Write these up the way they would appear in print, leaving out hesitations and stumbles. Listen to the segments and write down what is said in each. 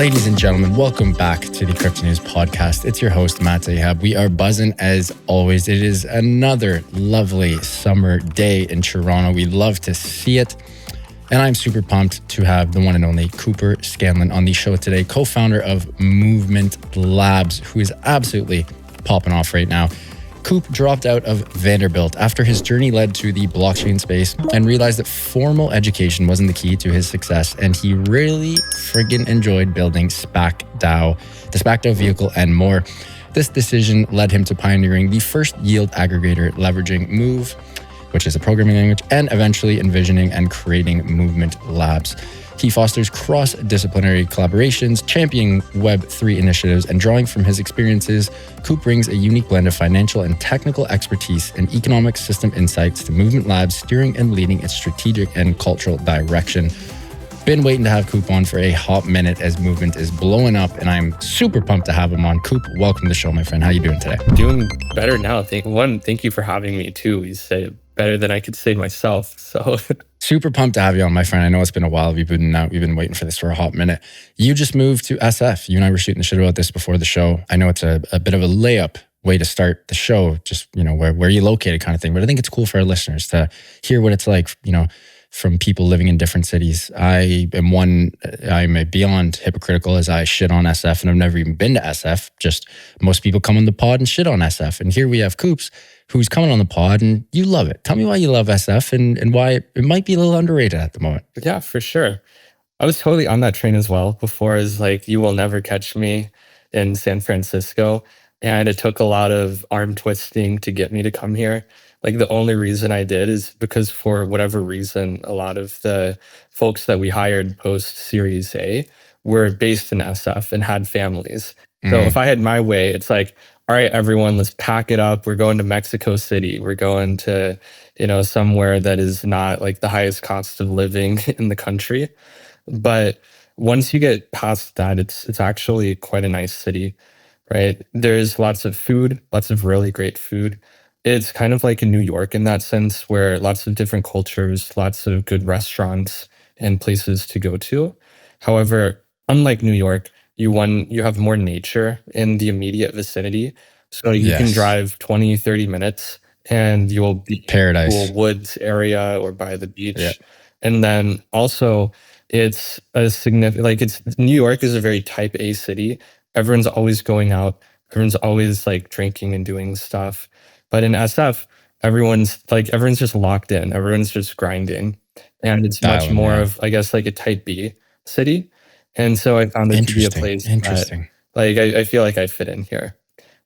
Ladies and gentlemen, welcome back to the Crypto News Podcast. It's your host, Matt Zahab. We are buzzing as always. It is another lovely summer day in Toronto. We love to see it. And I'm super pumped to have the one and only Cooper Scanlon on the show today, co-founder of Movement Labs, who is absolutely popping off right now. Coop dropped out of Vanderbilt after his journey led to the blockchain space and realized that formal education wasn't the key to his success, and he really friggin' enjoyed building SPACDAO, the SPACDAO Vehicle, and more. This decision led him to pioneering the first yield aggregator, leveraging Move, which is a programming language, and eventually envisioning and creating Movement Labs. He fosters cross-disciplinary collaborations, championing Web3 initiatives, and drawing from his experiences, Coop brings a unique blend of financial and technical expertise and economic system insights to Movement Labs, steering and leading its strategic and cultural direction. Been waiting to have Coop on for a hot minute as Movement is blowing up, and I'm super pumped to have him on. Coop, welcome to the show, my friend. How you doing today? Doing better now. Thank you for having me too. You say it better than I could say myself. So super pumped to have you on, my friend. I know it's been a while. We've been waiting for this for a hot minute. You just moved to SF. You and I were shooting the shit about this before the show. I know it's a bit of a layup way to start the show, just, where you located kind of thing. But I think it's cool for our listeners to hear what it's like, from people living in different cities. I'm beyond hypocritical as I shit on SF, and I've never even been to SF. Just most people come on the pod and shit on SF. And here we have Coops, who's coming on the pod, and you love it. Tell me why you love SF and why it might be a little underrated at the moment. Yeah, for sure. I was totally on that train as well before. Is like, you will never catch me in San Francisco. And it took a lot of arm twisting to get me to come here. Like, the only reason I did is because, for whatever reason, a lot of the folks that we hired post Series A were based in SF and had families. So if I had my way, it's like, all right, everyone, let's pack it up. We're going to Mexico City. We're going to, somewhere that is not like the highest cost of living in the country. But once you get past that, it's actually quite a nice city, right? There's lots of food, lots of really great food. It's kind of like in New York in that sense, where lots of different cultures, lots of good restaurants and places to go to. However, unlike New York, you have more nature in the immediate vicinity. So you can drive 20, 30 minutes and you'll be paradise, in a woods area or by the beach. Yeah. And then also it's a significant, New York is a very type A city. Everyone's always going out. Everyone's always like drinking and doing stuff. But in SF, everyone's just locked in. Everyone's just grinding. And it's much more of, I guess, like a type B city. And so I found it to be a place that, I feel like I fit in here.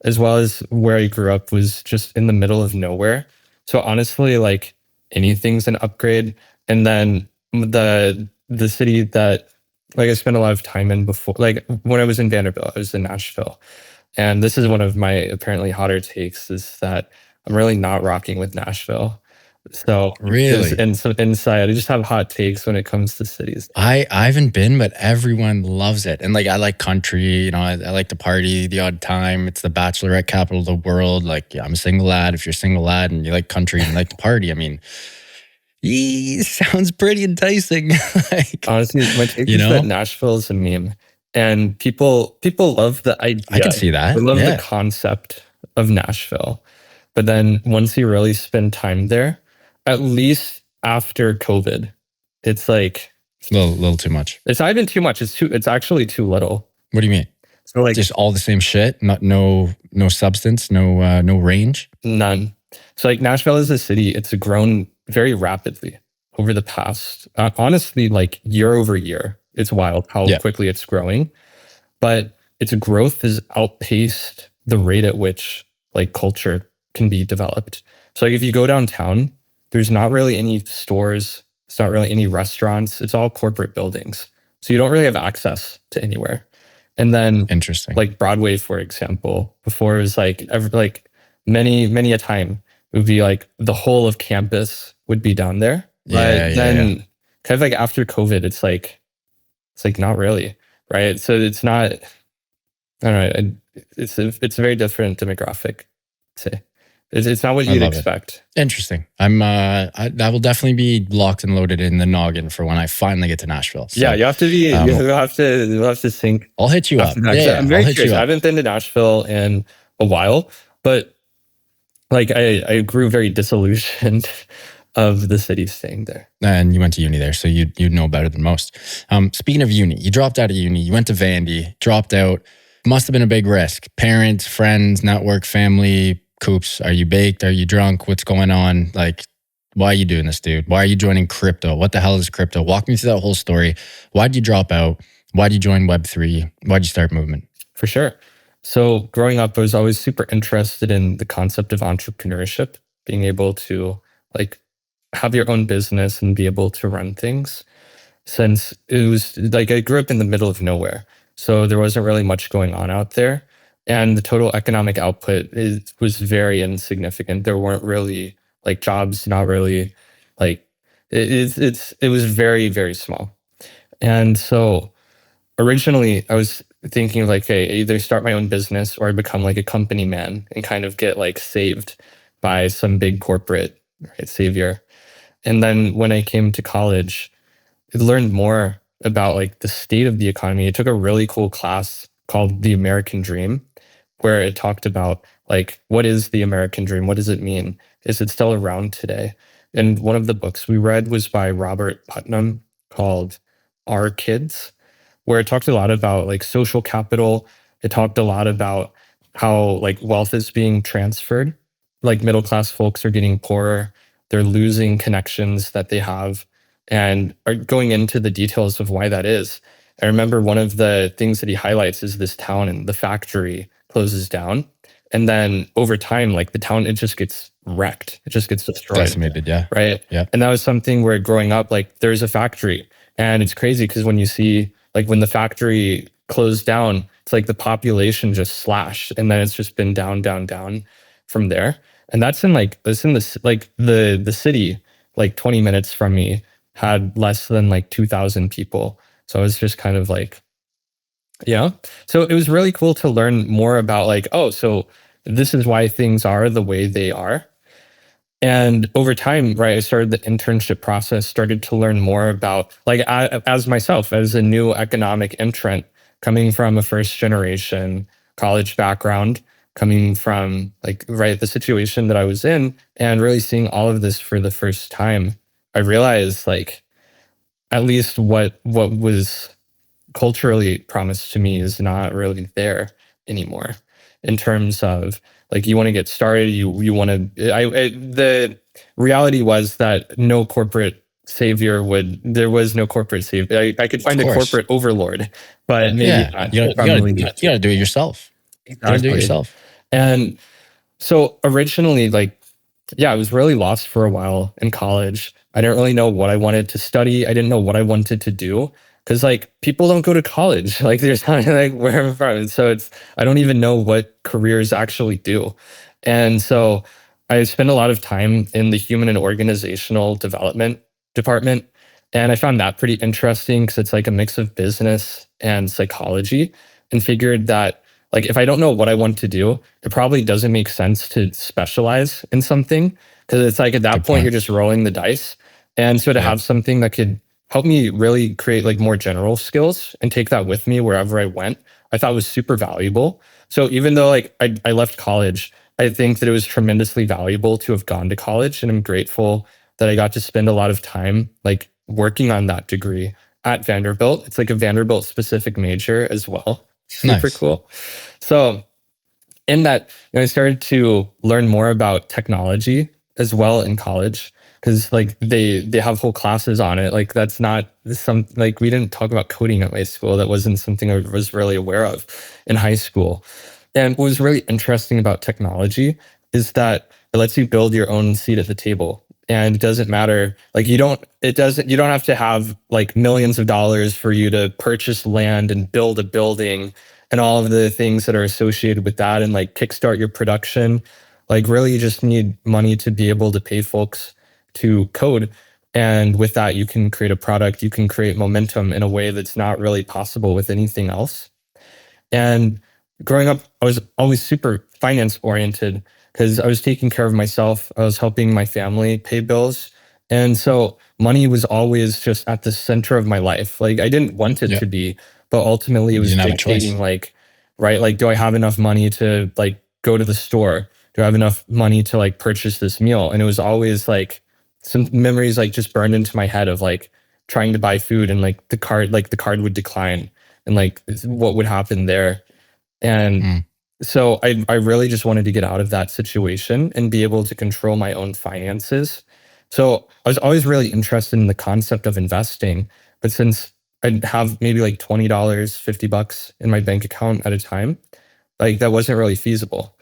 As well as where I grew up was just in the middle of nowhere. So honestly, like, anything's an upgrade. And then the city that I spent a lot of time in before, like when I was in Vanderbilt, I was in Nashville. And this is one of my apparently hotter takes, is that I'm really not rocking with Nashville. So really, inside, I just have hot takes when it comes to cities. I haven't been, but everyone loves it. And like, I like country, I like to party the odd time. It's the bachelorette capital of the world. Like, yeah, I'm a single lad. If you're a single lad and you like country and like to party, I mean, sounds pretty enticing. Honestly, my take is that Nashville is a meme. And people love the idea. I can see that. They love the concept of Nashville. But then once you really spend time there, at least after COVID, it's like a little too much. It's not even too much. It's actually too little. What do you mean? So like, just all the same shit, no substance, no range? None. So like, Nashville is a city, it's grown very rapidly over the past, honestly, like year over year. It's wild how quickly it's growing, but its growth has outpaced the rate at which like culture can be developed. So like, if you go downtown, there's not really any stores, it's not really any restaurants, it's all corporate buildings. So you don't really have access to anywhere. And then interesting, like Broadway, for example, before it was like many a time, it would be like the whole of campus would be down there. Then kind of like after COVID, it's like not really, right? So it's not, I don't know, it's a very different demographic, I'd say. It's not what I you'd love it. expect. Interesting. That will definitely be locked and loaded in the noggin for when I finally get to Nashville. So, Yeah, you have to be. You'll have to sync I'll hit you up. after that. 'Cause Yeah, I'm I'll very hit curious. you I up. haven't been to Nashville in a while, but like I grew very disillusioned of the city staying there. And you went to uni there, so you know better than most. Speaking of uni, you dropped out of uni. You went to Vandy, dropped out. Must have been a big risk. Parents, friends, network, family, coops. Are you baked? Are you drunk? What's going on? Like, why are you doing this, dude? Why are you joining crypto? What the hell is crypto? Walk me through that whole story. Why did you drop out? Why did you join Web3? Why did you start movement? For sure. So growing up, I was always super interested in the concept of entrepreneurship, being able to like have your own business and be able to run things. Since it was like I grew up in the middle of nowhere, so there wasn't really much going on out there, and the total economic output was very insignificant. There weren't really like jobs, not really like it was very very small. And so originally I was thinking of like, hey, either start my own business or I become like a company man and kind of get like saved by some big corporate savior. And then when I came to college, I learned more about like the state of the economy. I took a really cool class called The American Dream, where it talked about like, what is the American dream? What does it mean? Is it still around today? And one of the books we read was by Robert Putnam called Our Kids, where it talked a lot about like social capital. It talked a lot about how like wealth is being transferred. Like middle class folks are getting poorer. They're losing connections that they have and are going into the details of why that is. I remember one of the things that he highlights is this town and the factory closes down. And then over time, like the town, it just gets wrecked. It just gets destroyed. Decimated, yeah. Right. Yeah. And that was something where growing up, like there's a factory and it's crazy because when you see like when the factory closed down, it's like the population just slashed and then it's just been down, down, down from there. And that's in the city, like 20 minutes from me had less than like 2,000 people. So I was just kind of like, yeah. So it was really cool to learn more about like, oh, so this is why things are the way they are. And over time, right, I started the internship process, started to learn more about like as myself, as a new economic entrant coming from a first generation college background, coming from like, right, the situation that I was in and really seeing all of this for the first time. I realized like at least what was culturally promised to me is not really there anymore in terms of like you want to get started you want to the reality was that no corporate savior would there was no corporate savior. I could find a corporate overlord, but maybe not. You gotta do it yourself. Exactly. You gotta do it yourself. And so originally like yeah, I was really lost for a while in college. I didn't really know what I wanted to study. I didn't know what I wanted to do because like people don't go to college. Like there's not like where I'm from. So it's I don't even know what careers actually do. And so I spent a lot of time in the human and organizational development department. And I found that pretty interesting because it's like a mix of business and psychology and figured that like if I don't know what I want to do, it probably doesn't make sense to specialize in something because it's like at that point you're just rolling the dice. And so to have something that could help me really create like more general skills and take that with me wherever I went, I thought was super valuable. So even though like I left college, I think that it was tremendously valuable to have gone to college, and I'm grateful that I got to spend a lot of time like working on that degree at Vanderbilt. It's like a Vanderbilt specific major as well. Super cool. So in that, I started to learn more about technology as well in college because like they have whole classes on it. Like that's not some like we didn't talk about coding at my school. That wasn't something I was really aware of in high school. And what was really interesting about technology is that it lets you build your own seat at the table. And it doesn't matter, like you don't have to have like millions of dollars for you to purchase land and build a building and all of the things that are associated with that and like kickstart your production. Like really you just need money to be able to pay folks to code. And with that, you can create a product, you can create momentum in a way that's not really possible with anything else. And growing up, I was always super finance oriented. because I was taking care of myself. I was helping my family pay bills. And so money was always just at the center of my life. Like I didn't want it Yeah. to be, but ultimately it You was didn't have a choice. dictating like, right, like do I have enough money to like go to the store? Do I have enough money to like purchase this meal? And it was always like some memories like just burned into my head of like trying to buy food and like the card would decline and like what would happen there. And Mm. so I really just wanted to get out of that situation and be able to control my own finances. So I was always really interested in the concept of investing, but since I'd have maybe like $20, $50 in my bank account at a time, like that wasn't really feasible.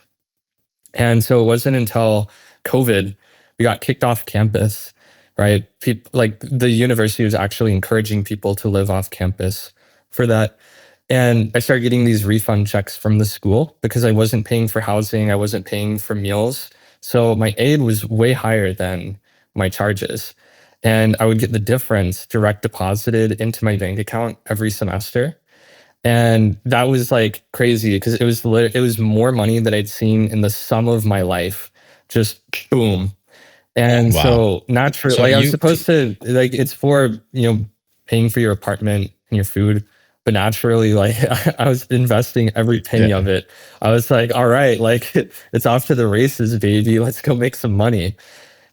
And so it wasn't until COVID, we got kicked off campus, right? People, like the university was actually encouraging people to live off campus for that. And I started getting these refund checks from the school because I wasn't paying for housing, I wasn't paying for meals. So my aid was way higher than my charges. And I would get the difference direct deposited into my bank account every semester. And that was like crazy because it was more money that I'd seen in the sum of my life. Just boom. And Wow. so naturally, So like I was supposed to like it's for, paying for your apartment and your food. But naturally, like I was investing every penny yeah. of it. I was like, all right, like it's off to the races, baby. Let's go make some money.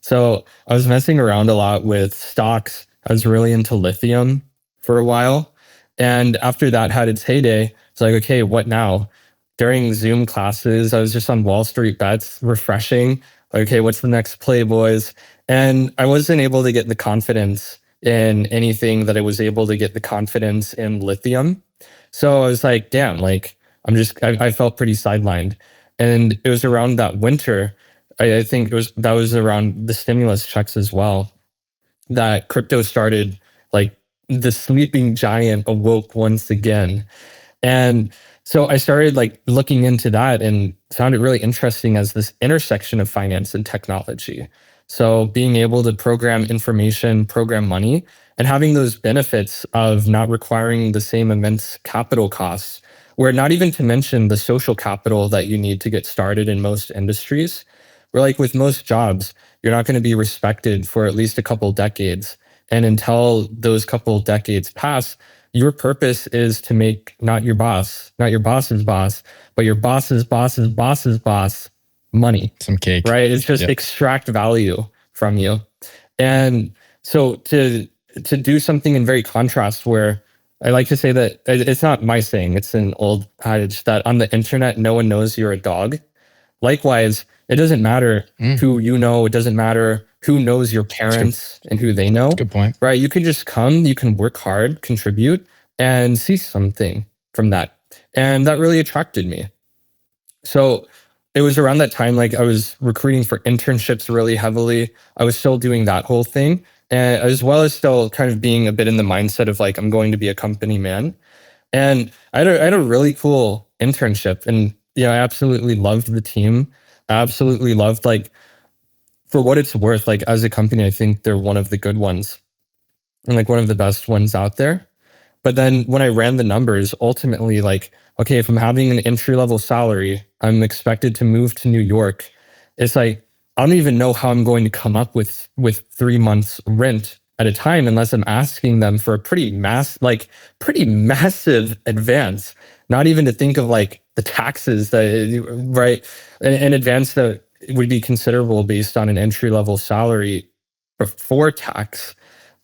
So I was messing around a lot with stocks. I was really into lithium for a while. And after that had its heyday, it's like, okay, what now? During Zoom classes, I was just on Wall Street bets, refreshing. Like, okay, what's the next play, boys? And I wasn't able to get the confidence in anything that I was able to get the confidence in lithium. So I was like, damn, like I felt pretty sidelined. And it was around that winter I think that was around the stimulus checks as well that crypto started like the sleeping giant awoke once again. And so I started like looking into that and found it really interesting as this intersection of finance and technology. So being able to program information, program money, and having those benefits of not requiring the same immense capital costs, where not even to mention the social capital that you need to get started in most industries. Where like with most jobs, you're not going to be respected for at least a couple decades. And until those couple decades pass, your purpose is to make not your boss, not your boss's boss, but your boss's boss's boss's boss money, Some cake. right? It's just Yep. extract value from you. And so to do something in very contrast where I like to say that it's not my saying, it's an old adage that on the internet, no one knows you're a dog. Likewise, it doesn't matter Mm. who you know, it doesn't matter who knows your That's good. parents and who they know, Good point. right? You can just come, you can work hard, contribute, and see something from that. And that really attracted me. So it was around that time, like I was recruiting for internships really heavily. I was still doing that whole thing. And as well as still kind of being a bit in the mindset of like, I'm going to be a company man. And I had a really cool internship. And I absolutely loved the team. I absolutely loved like for what it's worth, like as a company, I think they're one of the good ones and like one of the best ones out there. But then when I ran the numbers, ultimately, like, okay, if I'm having an entry level salary, I'm expected to move to New York. It's like, I don't even know how I'm going to come up with 3 months rent at a time unless I'm asking them for a pretty massive advance. Not even to think of like the taxes that, right, an advance that would be considerable based on an entry level salary before tax.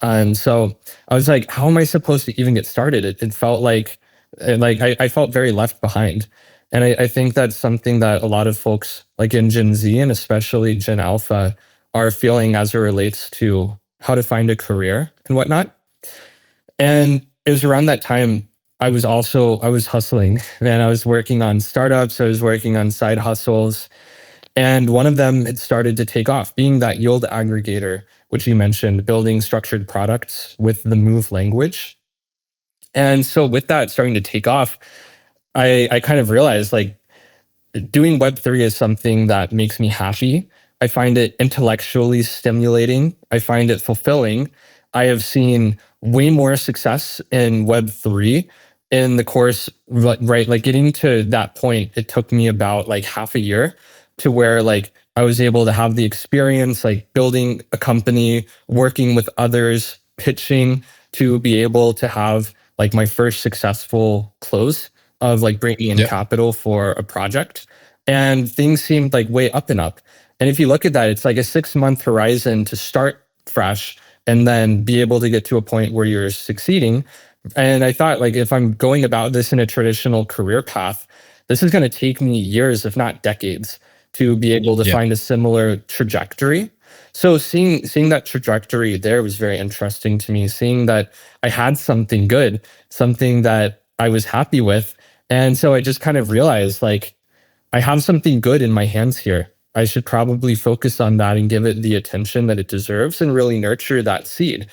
And so I was like, how am I supposed to even get started? It felt like I felt very left behind. And I think that's something that a lot of folks like in Gen Z and especially Gen Alpha are feeling as it relates to how to find a career and whatnot. And it was around that time I was hustling, man. I was working on startups, I was working on side hustles. And one of them had started to take off, being that yield aggregator, which you mentioned, building structured products with the Move language. And so with that starting to take off, I kind of realized like doing Web3 is something that makes me happy. I find it intellectually stimulating. I find it fulfilling. I have seen way more success in Web3 in the course, right? Like getting to that point, it took me about like half a year. to where like I was able to have the experience, like building a company, working with others, pitching, to be able to have like my first successful close of like bringing in Yeah. capital for a project. And things seemed like way up and up. And if you look at that, it's like a 6-month horizon to start fresh and then be able to get to a point where you're succeeding. And I thought, like, if I'm going about this in a traditional career path, this is going to take me years, if not decades, to be able to Yeah. find a similar trajectory. So seeing that trajectory there was very interesting to me, seeing that I had something good, something that I was happy with. And so I just kind of realized, like, I have something good in my hands here. I should probably focus on that and give it the attention that it deserves and really nurture that seed.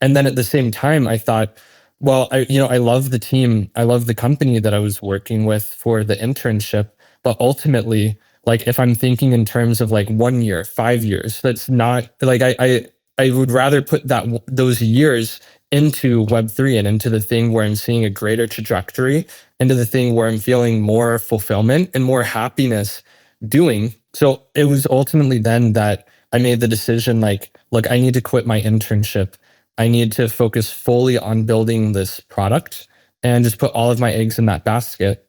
And then at the same time, I thought, well, I love the team. I love the company that I was working with for the internship. But ultimately, like if I'm thinking in terms of like 1 year, 5 years, that's not like I would rather put those years into Web3 and into the thing where I'm seeing a greater trajectory, into the thing where I'm feeling more fulfillment and more happiness doing. So it was ultimately then that I made the decision, like, look, I need to quit my internship. I need to focus fully on building this product and just put all of my eggs in that basket.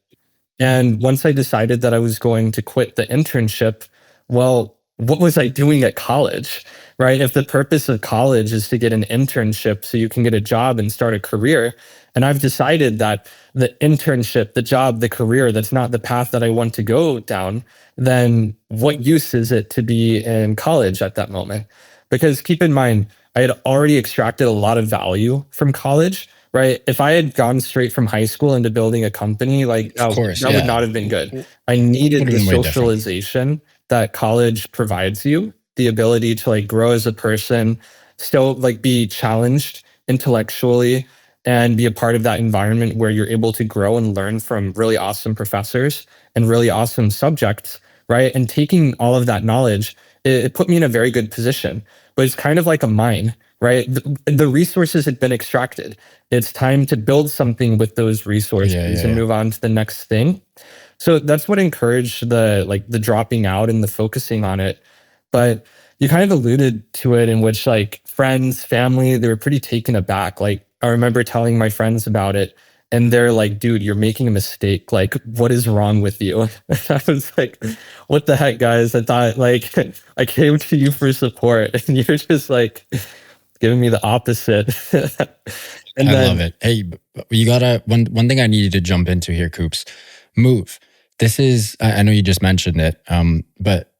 And once I decided that I was going to quit the internship, well, what was I doing at college, right? If the purpose of college is to get an internship so you can get a job and start a career, and I've decided that the internship, the job, the career, that's not the path that I want to go down, then what use is it to be in college at that moment? Because keep in mind, I had already extracted a lot of value from college, right? If I had gone straight from high school into building a company, like Of course. that would Yeah. not have been good. Would I needed have the been way different. socialization that college provides you, the ability to like grow as a person, still like be challenged intellectually and be a part of that environment where you're able to grow and learn from really awesome professors and really awesome subjects, right? And taking all of that knowledge, it put me in a very good position. But it's kind of like a mine, right? The resources had been extracted. It's time to build something with those resources Yeah. Yeah. and Yeah. move on to the next thing. So that's what encouraged the dropping out and the focusing on it. But you kind of alluded to it in which like friends, family, they were pretty taken aback. Like I remember telling my friends about it and they're like, dude, you're making a mistake. Like, what is wrong with you? I was like, what the heck, guys? I thought like I came to you for support and you're just like giving me the opposite. And I love then it. Hey, you gotta one thing I needed to jump into here, Coops. Move. This is I know you just mentioned it, but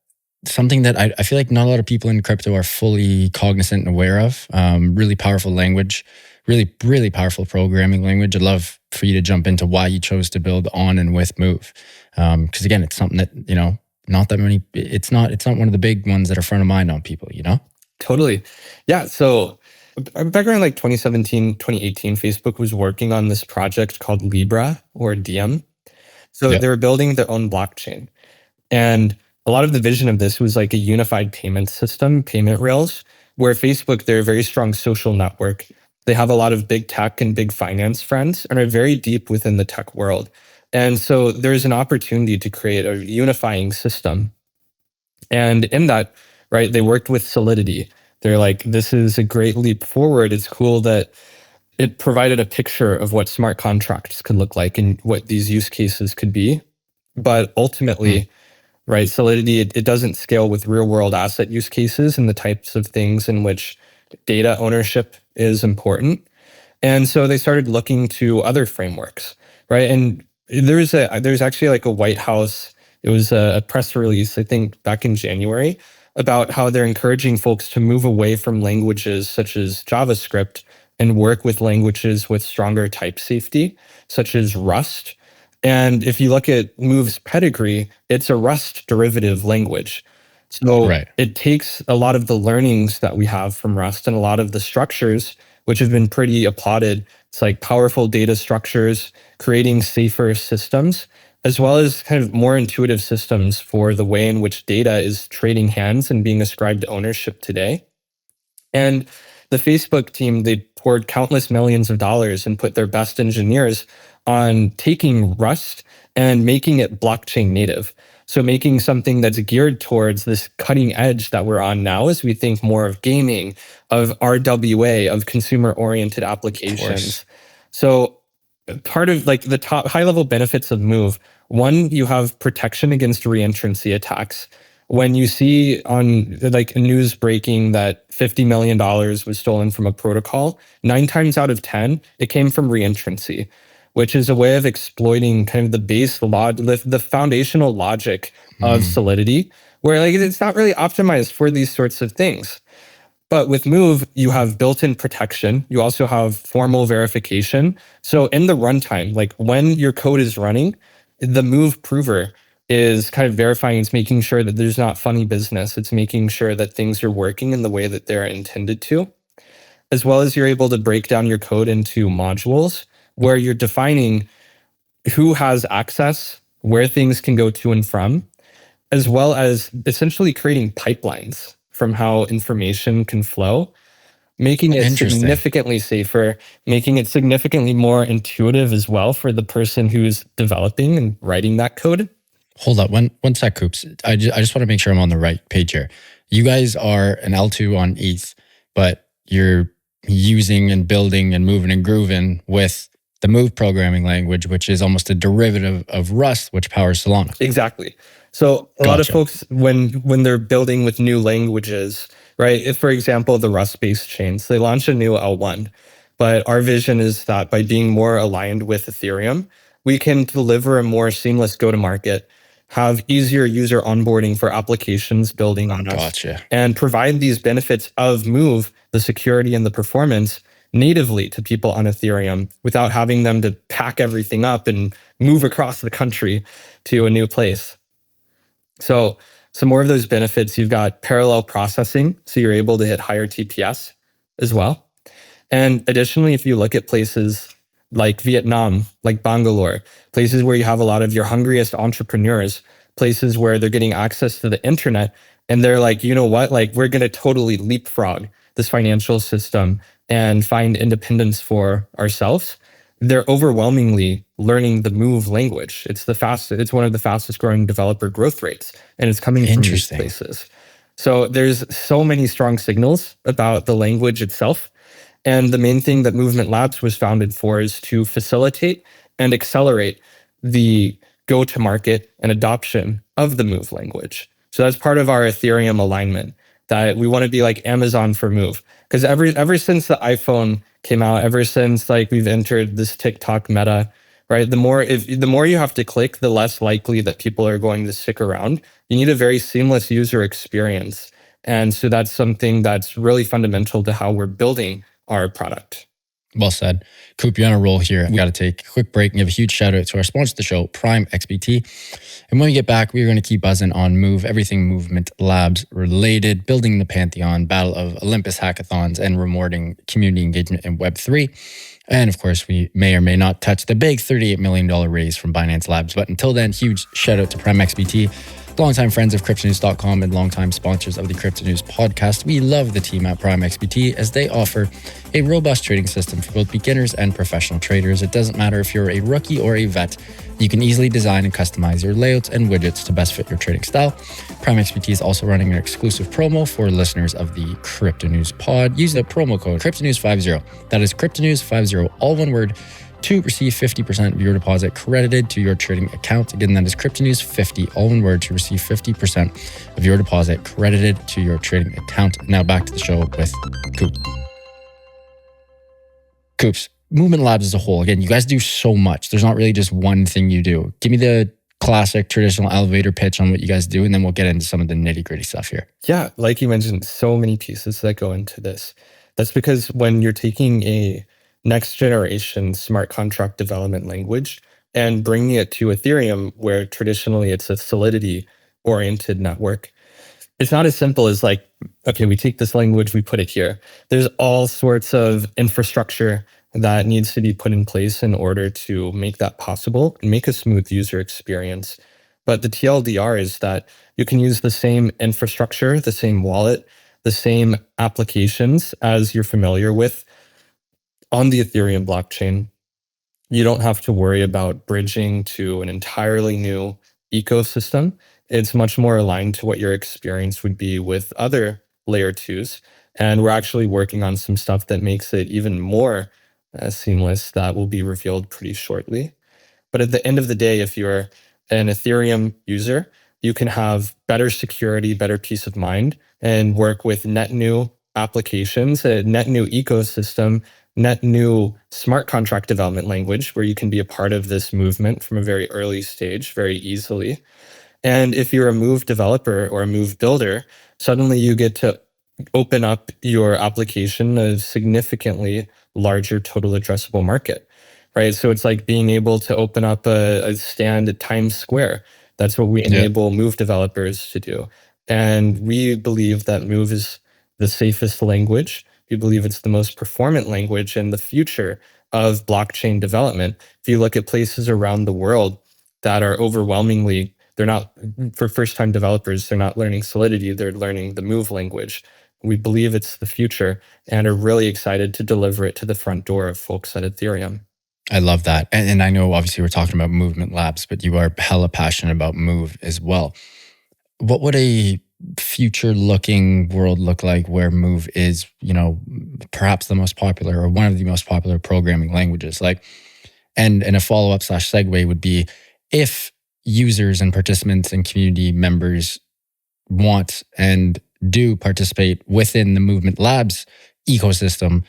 something that I feel like not a lot of people in crypto are fully cognizant and aware of. Really powerful language, really, really powerful programming language. I'd love for you to jump into why you chose to build on and with Move. Because again, it's something that, not that many, it's not one of the big ones that are front of mind on people, totally. Yeah. So back around like 2017, 2018, Facebook was working on this project called Libra or Diem. So Yeah. they were building their own blockchain. And a lot of the vision of this was like a unified payment system, payment rails, where Facebook, they're a very strong social network. They have a lot of big tech and big finance friends and are very deep within the tech world. And so there's an opportunity to create a unifying system. And in that, right, they worked with Solidity. They're like, this is a great leap forward. It's cool that it provided a picture of what smart contracts could look like and what these use cases could be. But ultimately, right, Solidity, it doesn't scale with real world asset use cases and the types of things in which data ownership is important. And so they started looking to other frameworks, right? And there's actually like a White House, it was a press release, I think back in January, about how they're encouraging folks to move away from languages such as JavaScript and work with languages with stronger type safety, such as Rust. And if you look at Move's pedigree, it's a Rust derivative language. So Right. it takes a lot of the learnings that we have from Rust and a lot of the structures, which have been pretty applauded. It's like powerful data structures, creating safer systems, as well as kind of more intuitive systems for the way in which data is trading hands and being ascribed ownership today. And the Facebook team, they poured countless millions of dollars and put their best engineers on taking Rust and making it blockchain native. So making something that's geared towards this cutting edge that we're on now as we think more of gaming, of RWA, of consumer-oriented applications. So part of like the top high level benefits of Move, one, you have protection against reentrancy attacks. When you see on like news breaking that $50 million was stolen from a protocol, 9 times out of 10, it came from reentrancy, which is a way of exploiting kind of the the foundational logic of Solidity, where like it's not really optimized for these sorts of things. But with Move, you have built-in protection. You also have formal verification. So in the runtime, like when your code is running, the Move prover is kind of verifying, it's making sure that there's not funny business. It's making sure that things are working in the way that they're intended to, as well as you're able to break down your code into modules where you're defining who has access, where things can go to and from, as well as essentially creating pipelines from how information can flow, making it significantly safer, making it significantly more intuitive as well for the person who's developing and writing that code. Hold up, one sec, Coops. I just want to make sure I'm on the right page here. You guys are an L2 on ETH, but you're using and building and moving and grooving with the Move programming language, which is almost a derivative of Rust, which powers Solana. Exactly. So a lot of folks, when they're building with new languages, right? If, for example, the Rust-based chains, they launch a new L1. But our vision is that by being more aligned with Ethereum, we can deliver a more seamless go-to-market, have easier user onboarding for applications building on us, and provide these benefits of Move, the security and the performance, natively to people on Ethereum without having them to pack everything up and move across the country to a new place. So some more of those benefits, you've got parallel processing, so you're able to hit higher TPS as well. And additionally, if you look at places like Vietnam, like Bangalore, places where you have a lot of your hungriest entrepreneurs, places where they're getting access to the internet, and they're like, you know what, like we're going to totally leapfrog this financial system and find independence for ourselves, they're overwhelmingly learning the Move language. It's one of the fastest growing developer growth rates, and it's coming from these places. So there's so many strong signals about the language itself. And the main thing that Movement Labs was founded for is to facilitate and accelerate the go-to-market and adoption of the Move language. So that's part of our Ethereum alignment, that we want to be like Amazon for Move. Because ever since the iPhone came out, ever since like we've entered this TikTok meta, right? The more you have to click, the less likely that people are going to stick around. You need a very seamless user experience. And so that's something that's really fundamental to how we're building our product. Well said. Coop, you're on a roll here. I've got to take a quick break and give a huge shout out to our sponsor of the show, Prime XBT. And when we get back, we're going to keep buzzing on Move, everything Movement Labs related, building the Pantheon, battle of Olympus hackathons, and rewarding community engagement in Web3. And of course, we may or may not touch the big $38 million raise from Binance Labs. But until then, huge shout out to Prime XBT, longtime friends of CryptoNews.com and longtime sponsors of the Crypto News podcast. We love the team at Prime XBT as they offer a robust trading system for both beginners and professional traders. It doesn't matter if you're a rookie or a vet. You can easily design and customize your layouts and widgets to best fit your trading style. Prime XBT is also running an exclusive promo for listeners of the Crypto News pod. Use the promo code CryptoNews50. That is CryptoNews50, all one word, to receive 50% of your deposit credited to your trading account. Again, that is CryptoNews50, all one word, to receive 50% of your deposit credited to your trading account. Now back to the show with Coop. Coops, Movement Labs as a whole, again, you guys do so much. There's not really just one thing you do. Give me the classic traditional elevator pitch on what you guys do, and then we'll get into some of the nitty gritty stuff here. Yeah, like you mentioned, so many pieces that go into this. That's because when you're taking a next generation smart contract development language and bringing it to Ethereum, where traditionally it's a Solidity oriented network, it's not as simple as like, okay, we take this language, we put it here. There's all sorts of infrastructure that needs to be put in place in order to make that possible and make a smooth user experience. But the TLDR is that you can use the same infrastructure, the same wallet, the same applications as you're familiar with on the Ethereum blockchain. You don't have to worry about bridging to an entirely new ecosystem. It's much more aligned to what your experience would be with other layer twos. And we're actually working on some stuff that makes it even more seamless that will be revealed pretty shortly. But at the end of the day, if you're an Ethereum user, you can have better security, better peace of mind, and work with net new applications, a net new ecosystem, net new smart contract development language where you can be a part of this movement from a very early stage very easily. And if you're a Move developer or a Move builder, suddenly you get to open up your application a significantly larger total addressable market, right? So it's like being able to open up a stand at Times Square. That's what we enable Move developers to do. And we believe that Move is the safest language. We believe it's the most performant language in the future of blockchain development. If you look at places around the world that are overwhelmingly, they're not, for first-time developers, they're not learning Solidity, they're learning the Move language. We believe it's the future and are really excited to deliver it to the front door of folks at Ethereum. I love that. And I know obviously we're talking about Movement Labs, but you are hella passionate about Move as well. What would a future looking world look like where Move is, perhaps the most popular or one of the most popular programming languages? And a follow-up / segue would be, if users and participants and community members want and do participate within the Movement Labs ecosystem,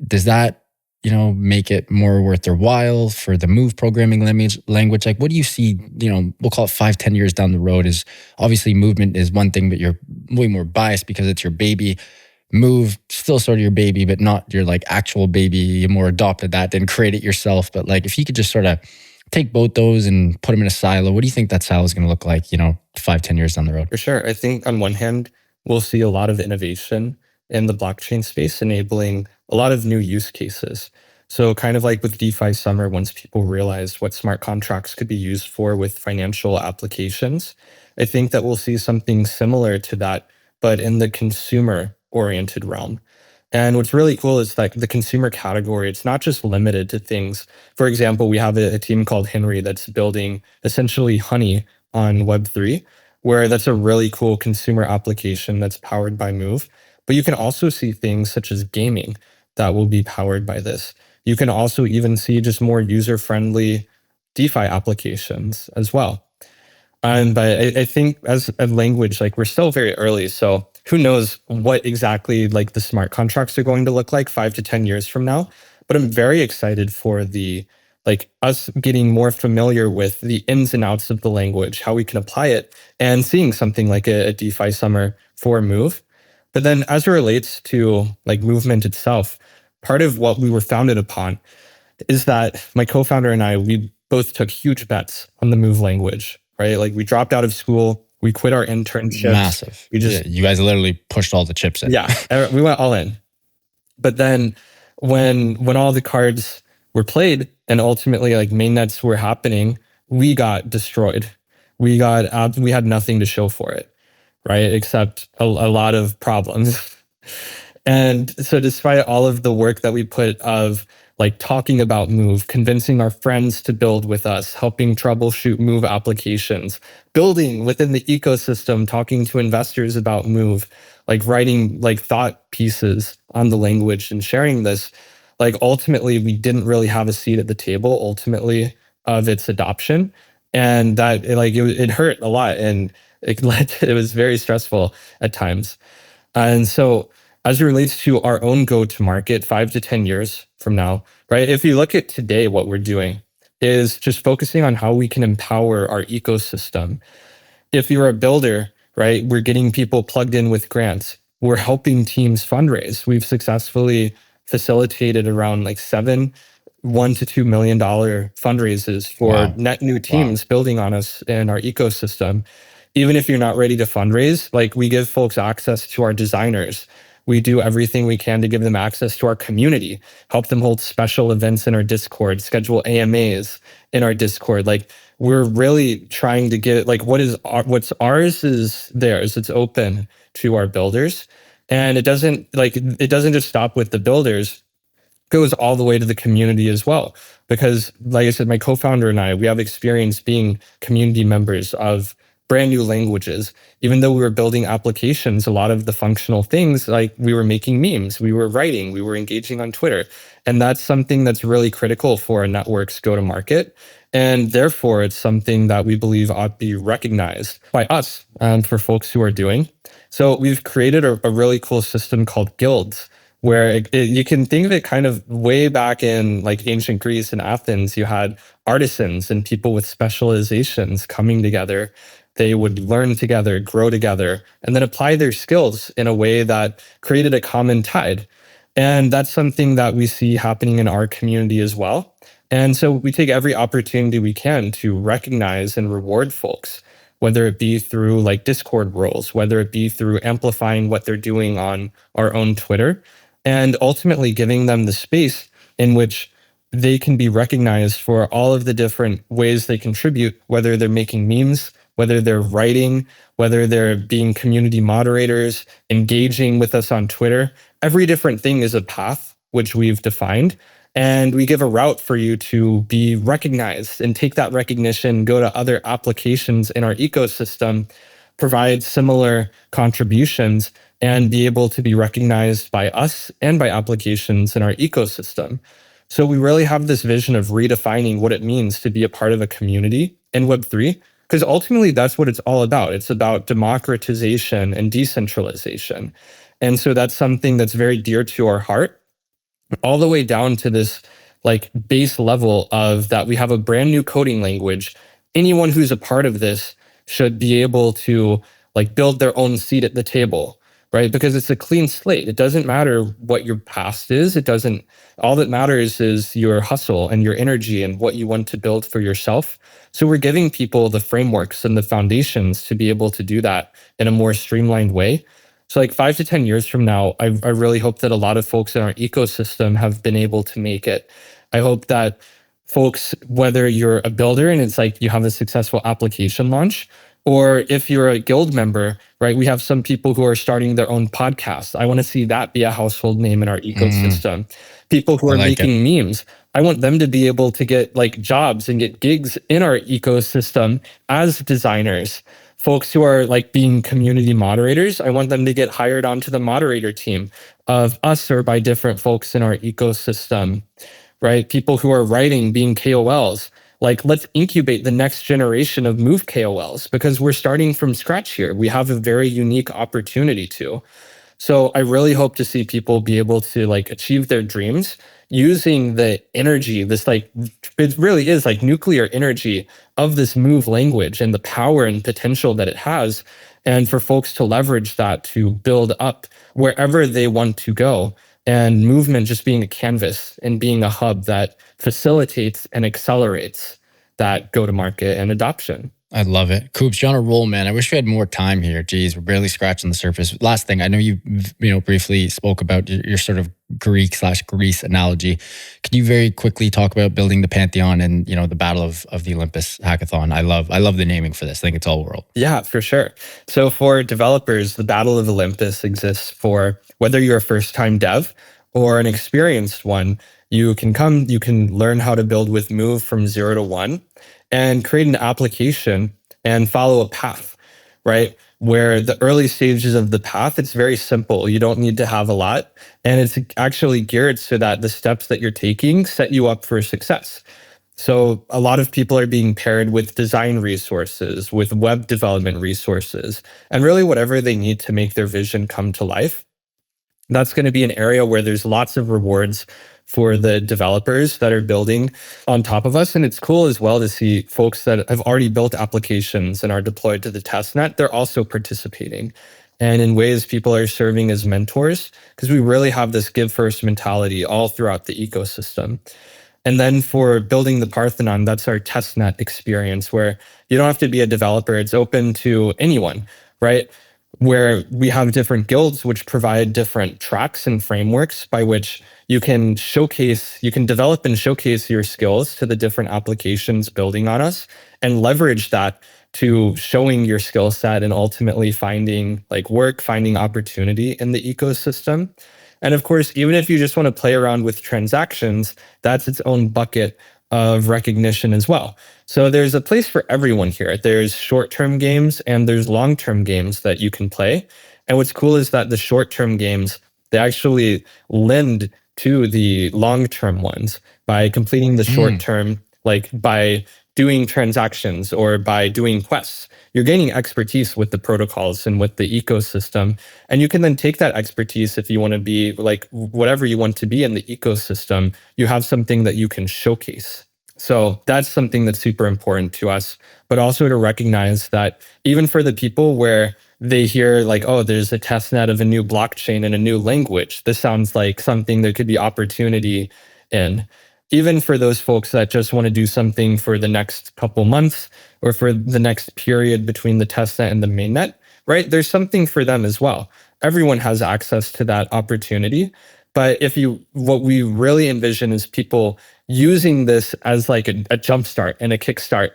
does that, make it more worth their while for the Move programming language? Like, what do you see, we'll call it 5-10 years down the road? Is obviously Movement is one thing, but you're way more biased because it's your baby. Move, still sort of your baby, but not your like actual baby. You more adopted that, then create it yourself. But like, if you could just sort of take both those and put them in a silo, what do you think that silo is going to look like, 5-10 years down the road? For sure. I think on one hand, we'll see a lot of innovation in the blockchain space, enabling a lot of new use cases. So kind of like with DeFi Summer, once people realized what smart contracts could be used for with financial applications, I think that we'll see something similar to that, but in the consumer-oriented realm. And what's really cool is like the consumer category, it's not just limited to things. For example, we have a team called Henry that's building essentially honey on Web3, where that's a really cool consumer application that's powered by Move. But you can also see things such as gaming that will be powered by this. You can also even see just more user-friendly DeFi applications as well. But I think as a language, like we're still very early. So who knows what exactly like the smart contracts are going to look like 5 to 10 years from now. But I'm very excited for us getting more familiar with the ins and outs of the language, how we can apply it, and seeing something like a DeFi Summer for Move. But then as it relates to like movement itself, part of what we were founded upon is that my co-founder and I, we both took huge bets on the Move language, right? Like we dropped out of school, we quit our internships. Massive. You guys literally pushed all the chips in. Yeah, we went all in. But then when all the cards were played and ultimately like mainnets were happening, we got destroyed. We had nothing to show for it, right? Except a lot of problems. And so despite all of the work that we put of like talking about Move, convincing our friends to build with us, helping troubleshoot Move applications, building within the ecosystem, talking to investors about Move, like writing like thought pieces on the language and sharing this, like ultimately we didn't really have a seat at the table ultimately of its adoption. And that it hurt a lot and it was very stressful at times. And so as it relates to our own go-to-market 5 to 10 years from now, right? If you look at today, what we're doing is just focusing on how we can empower our ecosystem. If you're a builder, right, we're getting people plugged in with grants. We're helping teams fundraise. We've successfully facilitated around like $1 to $2 million fundraisers for net new teams building on us in our ecosystem. Even if you're not ready to fundraise, like we give folks access to our designers. We do everything we can to give them access to our community, help them hold special events in our Discord, schedule AMAs in our Discord. Like we're really trying to get like what's ours is theirs. It's open to our builders. And it doesn't just stop with the builders, it goes all the way to the community as well. Because like I said, my co-founder and I, we have experience being community members of brand new languages. Even though we were building applications, a lot of the functional things, like we were making memes, we were writing, we were engaging on Twitter. And that's something that's really critical for a network's go to market. And therefore, it's something that we believe ought to be recognized by us and for folks who are doing. So we've created a really cool system called guilds, where you can think of it kind of way back in like ancient Greece and Athens. You had artisans and people with specializations coming together. They would learn together, grow together, and then apply their skills in a way that created a common tide. And that's something that we see happening in our community as well. And so we take every opportunity we can to recognize and reward folks, whether it be through like Discord roles, whether it be through amplifying what they're doing on our own Twitter, and ultimately giving them the space in which they can be recognized for all of the different ways they contribute, whether they're making memes, whether they're writing, whether they're being community moderators, engaging with us on Twitter. Every different thing is a path which we've defined. And we give a route for you to be recognized and take that recognition, go to other applications in our ecosystem, provide similar contributions, and be able to be recognized by us and by applications in our ecosystem. So we really have this vision of redefining what it means to be a part of a community in Web3, because ultimately that's what it's all about. It's about democratization and decentralization. And so that's something that's very dear to our heart, all the way down to this like base level of that we have a brand new coding language. Anyone who's a part of this should be able to like build their own seat at the table, right? Because it's a clean slate. It doesn't matter what your past is. All that matters is your hustle and your energy and what you want to build for yourself. So we're giving people the frameworks and the foundations to be able to do that in a more streamlined way. So like 5 to 10 years from now, I really hope that a lot of folks in our ecosystem have been able to make it. I hope that folks, whether you're a builder and it's like you have a successful application launch, or if you're a guild member, right? We have some people who are starting their own podcasts. I want to see that be a household name in our ecosystem. People who are making memes, I want them to be able to get like jobs and get gigs in our ecosystem as designers. Folks who are like being community moderators, I want them to get hired onto the moderator team of us or by different folks in our ecosystem, right? People who are writing, being KOLs. Like, let's incubate the next generation of Move KOLs because we're starting from scratch here. We have a very unique opportunity to. So I really hope to see people be able to like achieve their dreams using the energy, this like, it really is like nuclear energy of this Move language and the power and potential that it has. And for folks to leverage that to build up wherever they want to go. And movement just being a canvas and being a hub that facilitates and accelerates that go-to-market and adoption. I love it. Coops, you're on a roll, man. I wish we had more time here. Geez, we're barely scratching the surface. Last thing, I know you briefly spoke about your sort of Greek/Greece analogy. Could you very quickly talk about building the Pantheon and the Battle of the Olympus hackathon? I love the naming for this. I think it's all world. Yeah, for sure. So for developers, the Battle of Olympus exists for whether you're a first-time dev or an experienced one. You can learn how to build with Move from 0 to 1 and create an application and follow a path, right? Where the early stages of the path, it's very simple. You don't need to have a lot. And it's actually geared so that the steps that you're taking set you up for success. So a lot of people are being paired with design resources, with web development resources, and really whatever they need to make their vision come to life. That's going to be an area where there's lots of rewards for the developers that are building on top of us. And it's cool as well to see folks that have already built applications and are deployed to the testnet. They're also participating. And in ways, people are serving as mentors because we really have this give first mentality all throughout the ecosystem. And then for building the Parthenon, that's our testnet experience where you don't have to be a developer. It's open to anyone, right? Where we have different guilds which provide different tracks and frameworks by which you can develop and showcase your skills to the different applications building on us and leverage that to showing your skill set and ultimately finding opportunity in the ecosystem. And of course, even if you just want to play around with transactions, that's its own bucket of recognition as well. So there's a place for everyone here. There's short-term games and there's long-term games that you can play. And what's cool is that the short-term games, they actually lend to the long-term ones by completing the short-term, like by doing transactions or by doing quests. You're gaining expertise with the protocols and with the ecosystem. And you can then take that expertise if you want to be like whatever you want to be in the ecosystem, you have something that you can showcase. So that's something that's super important to us, but also to recognize that even for the people where they hear like, oh, there's a testnet of a new blockchain and a new language, this sounds like something there could be opportunity in. Even for those folks that just want to do something for the next couple months or for the next period between the testnet and the mainnet, right? There's something for them as well. Everyone has access to that opportunity. But what we really envision is people using this as like a jumpstart and a kickstart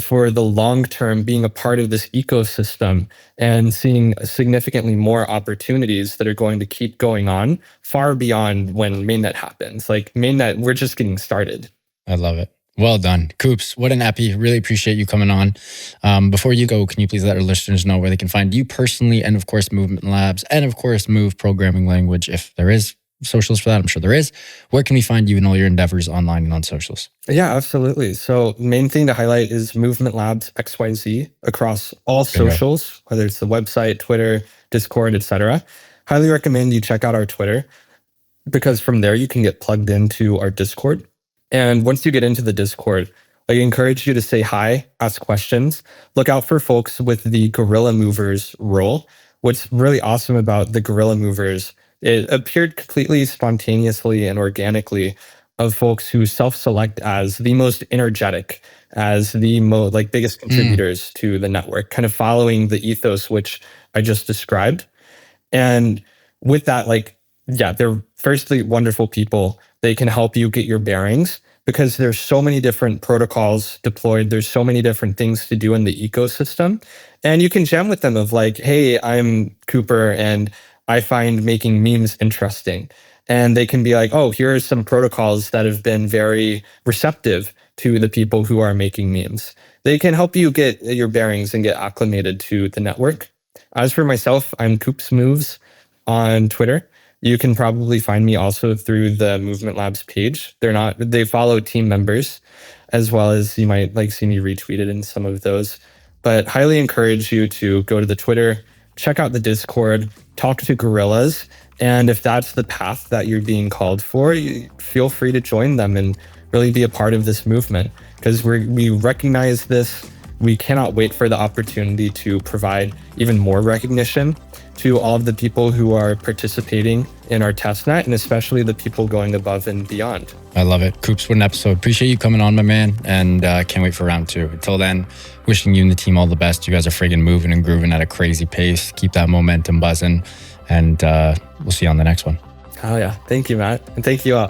for the long term, being a part of this ecosystem and seeing significantly more opportunities that are going to keep going on far beyond when mainnet happens. Like mainnet, we're just getting started. I love it. Well done. Coops, what an epi. Really appreciate you coming on. Before you go, can you please let our listeners know where they can find you personally and of course Movement Labs and of course Move Programming Language, if there is socials for that? I'm sure there is. Where can we find you in all your endeavors online and on socials? Yeah, absolutely. So main thing to highlight is Movement Labs XYZ across all socials, whether it's the website, Twitter, Discord, etc. Highly recommend you check out our Twitter because from there you can get plugged into our Discord. And once you get into the Discord, I encourage you to say hi, ask questions, look out for folks with the Guerrilla Movers role. What's really awesome about the Guerrilla Movers, it appeared completely spontaneously and organically of folks who self-select as the most energetic, as the biggest contributors to the network, kind of following the ethos which I just described. And with that, they're firstly wonderful people. They can help you get your bearings because there's so many different protocols deployed. There's so many different things to do in the ecosystem. And you can jam with them of like, hey, I'm Cooper and I find making memes interesting. And they can be like, oh, here are some protocols that have been very receptive to the people who are making memes. They can help you get your bearings and get acclimated to the network. As for myself, I'm Coops Moves on Twitter. You can probably find me also through the Movement Labs page. They follow team members, as well as you might see me retweeted in some of those. But highly encourage you to go to the Twitter, check out the Discord, talk to gorillas. And if that's the path that you're being called for, feel free to join them and really be a part of this movement because we recognize this. We cannot wait for the opportunity to provide even more recognition to all of the people who are participating in our testnet and especially the people going above and beyond. I love it. Coops, what an episode. Appreciate you coming on, my man. And can't wait for round 2. Until then, wishing you and the team all the best. You guys are friggin' moving and grooving at a crazy pace. Keep that momentum buzzing. And we'll see you on the next one. Oh yeah. Thank you, Matt. And thank you all.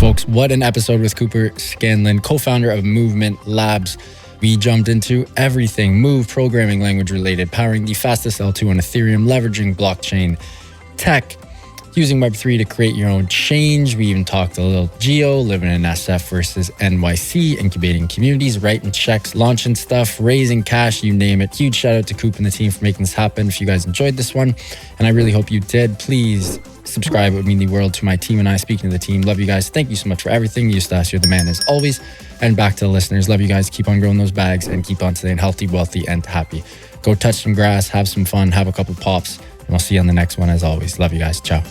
Folks, what an episode with Cooper Scanlon, co-founder of Movement Labs. We jumped into everything Move programming language related, powering the fastest L2 on Ethereum, leveraging blockchain tech, using Web3 to create your own change. We even talked a little geo, living in SF versus NYC, incubating communities, writing checks, launching stuff, raising cash, you name it. Huge shout out to Coop and the team for making this happen. If you guys enjoyed this one, and I really hope you did, please subscribe. It would mean the world to my team and I. Speaking to the team, love you guys. Thank you so much for everything. Eustace, you're the man as always. And back to the listeners, love you guys. Keep on growing those bags and keep on staying healthy, wealthy, and happy. Go touch some grass, have some fun, have a couple pops, and I'll see you on the next one as always. Love you guys. Ciao.